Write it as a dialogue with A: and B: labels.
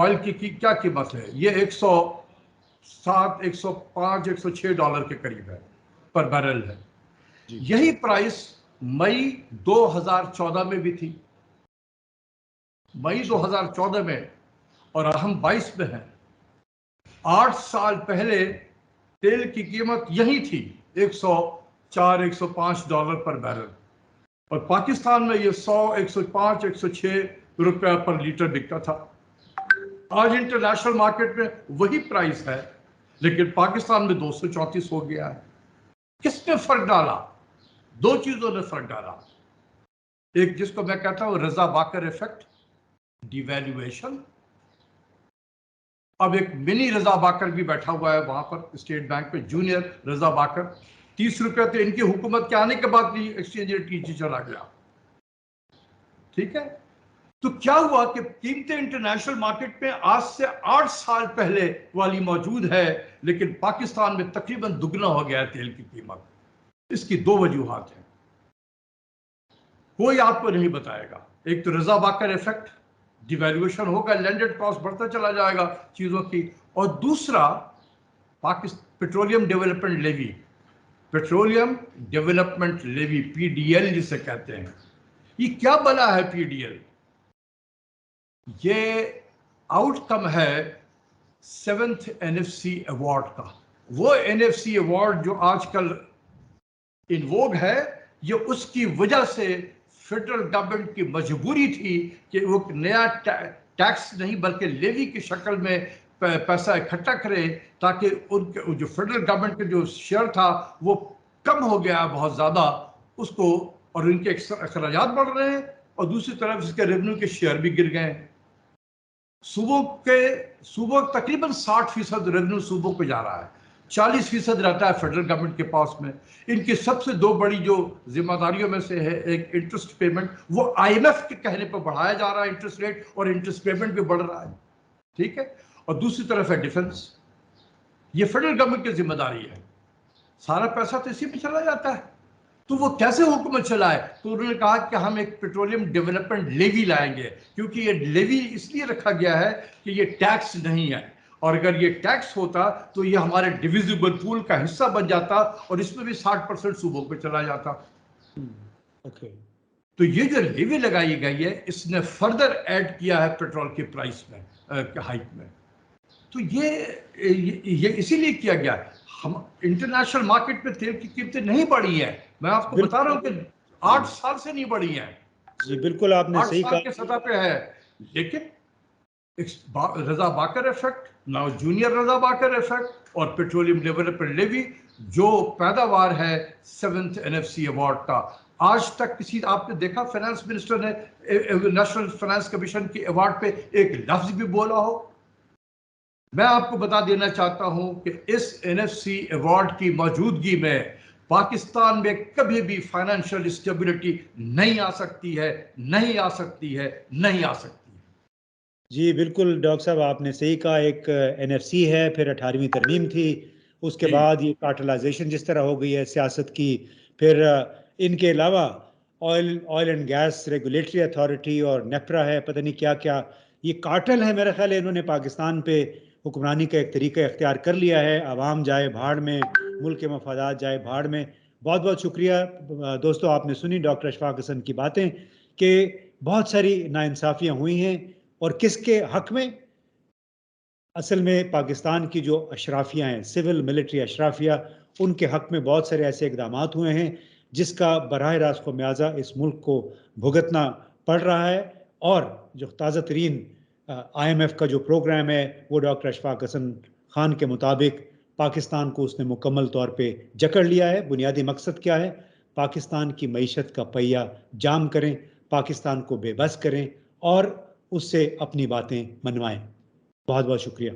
A: Oil की क्या कीमत है? ये 107, 105, $106 के करीब है पर बैरल है। यही प्राइस मई 2014 में भी थी, मई 2014 में, और हम 22 में हैं। 8 साल पहले तेल की कीमत यही थी, $104, $105 पर बैरल, और पाकिस्तान में ये 100, 105, 106 रुपया पर लीटर बिकता था। आज इंटरनेशनल मार्केट में वही प्राइस है, लेकिन पाकिस्तान में 234 हो गया है। किसने फर्क डाला? दो चीजों ने फर्क डाला। एक जिसको मैं कहता हूं रजा बाकर इफेक्ट, डिवैल्यूएशन। अब एक मिनी रजा बाकर भी बैठा हुआ है वहां पर स्टेट बैंक में, जूनियर रजा बाकर। 30 रुपया तो इनकी हुकूमत के आने के बाद भी एक्सचेंज रेट नीचे चला गया। ठीक है, तो क्या हुआ कि कीमतें इंटरनेशनल मार्केट में आज से 8 साल पहले वाली मौजूद है, लेकिन पाकिस्तान में तकरीबन दुगना हो गया है तेल की कीमत। इसकी दो वजूहात हैं, कोई आपको नहीं बताएगा। एक तो रजा बाकर इफेक्ट, डिवैल्यूएशन होगा, लैंडेड कॉस्ट बढ़ता चला जाएगा चीजों की, और दूसरा Pakistan petroleum development levy, petroleum development levy, PDL जिसे कहते हैं। ये क्या बना है पीडीएल? ये आउटकम है 7th एनएफसी अवार्ड का। वो एनएफसी अवार्ड जो आजकल इन वोग है, ये उसकी वजह से फेडरल गवर्नमेंट की मजबूरी थी कि वो नया टैक्स नहीं बल्कि लेवी की शक्ल में पैसा इकट्ठा करे, ताकि उनके जो फेडरल गवर्नमेंट के जो शेयर था वो कम हो गया बहुत ज़्यादा उसको, और उनके अखराजात बढ़ रहे हैं, और दूसरी तरफ इसके रेवेन्यू के शेयर भी गिर गए। सूबों तकरीबन 60% रेवेन्यू सूबों को जा रहा है, 40% रहता है फेडरल गवर्नमेंट के पास में। इनकी सबसे दो बड़ी जो जिम्मेदारियों में से है, एक इंटरेस्ट पेमेंट, वो आईएमएफ के कहने पर बढ़ाया जा रहा है इंटरेस्ट रेट, और इंटरेस्ट पेमेंट भी बढ़ रहा है। ठीक है, और दूसरी तरफ है डिफेंस। ये फेडरल गवर्नमेंट की जिम्मेदारी है, सारा पैसा तो इसी में चला जाता है। तो वो कैसे हुकूमत चलाए? तो उन्होंने कहा कि हम एक पेट्रोलियम डेवलपमेंट लेवी लाएंगे, क्योंकि ये लेवी इसलिए रखा गया है कि ये टैक्स नहीं है, और अगर ये टैक्स होता तो ये हमारे डिविजिबल पूल का हिस्सा बन जाता, और इसमें भी 60% सूबों पे चला जाता। तो ये जो लेवी लगाई गई है, इसने फर्दर ऐड किया है पेट्रोल के प्राइस में, हाइक में। तो ये इसीलिए किया गया है। हम इंटरनेशनल मार्केट में तेल की कीमतें नहीं बढ़ी है, मैं आपको बता रहा हूं कि 8 साल से नहीं बढ़ी है।
B: जी बिल्कुल, आपने सही कहा,
A: 8 साल के सतह पे है। लेकिन रजा बाकर इफेक्ट, नाउ जूनियर रजा बाकर इफेक्ट, और पेट्रोलियम डेवलपमेंट लेवी, जो पैदावार है 7th एनएफसी अवार्ड का, आज तक किसी आपने देखा फाइनेंस मिनिस्टर ने नेशनल फाइनेंस कमीशन के अवार्ड पे एक लफ्ज भी बोला हो? मैं आपको बता देना चाहता हूं कि इस एनएफसी अवार्ड की मौजूदगी में पाकिस्तान में कभी भी फाइनेंशियल स्टेबिलिटी नहीं आ सकती है, नहीं आ सकती है, नहीं आ सकती है।
B: जी बिल्कुल डॉक्टर साहब, आपने सही कहा। एक एनएफसी है, फिर 18वीं तरमीम थी, उसके बाद ये कार्टलाइजेशन जिस तरह हो गई है सियासत की, फिर इनके अलावा oil and gas regulatory authority और नेपरा है, पता नहीं क्या क्या, ये कार्टल है। मेरा ख्याल है इन्होंने पाकिस्तान पे हुक्मरानी का एक तरीका इख्तियार कर लिया है। आवाम जाए भाड़ में, मुल्क के मफादात जाए भाड़ में। बहुत बहुत शुक्रिया दोस्तों, आपने सुनी डॉक्टर अशफाक हसन की बातें कि बहुत सारी नाइंसाफ़ियाँ हुई हैं, और किसके हक में? असल में पाकिस्तान की जो अशराफियाँ हैं, सिविल मिलिट्री अशराफिया, उनके हक में बहुत सारे ऐसे इकदाम हुए हैं जिसका बराह रास्त खमियाजा इस मुल्क को भुगतना पड़ रहा है। और जो ताज़ा तरीन IMF का जो प्रोग्राम है, वो डॉक्टर अशफाक हसन खान के मुताबिक पाकिस्तान को उसने मुकम्मल तौर पे जकड़ लिया है। बुनियादी मकसद क्या है? पाकिस्तान की मईशत का पहिया जाम करें, पाकिस्तान को बेबस करें और उससे अपनी बातें मनवाएं। बहुत बहुत शुक्रिया।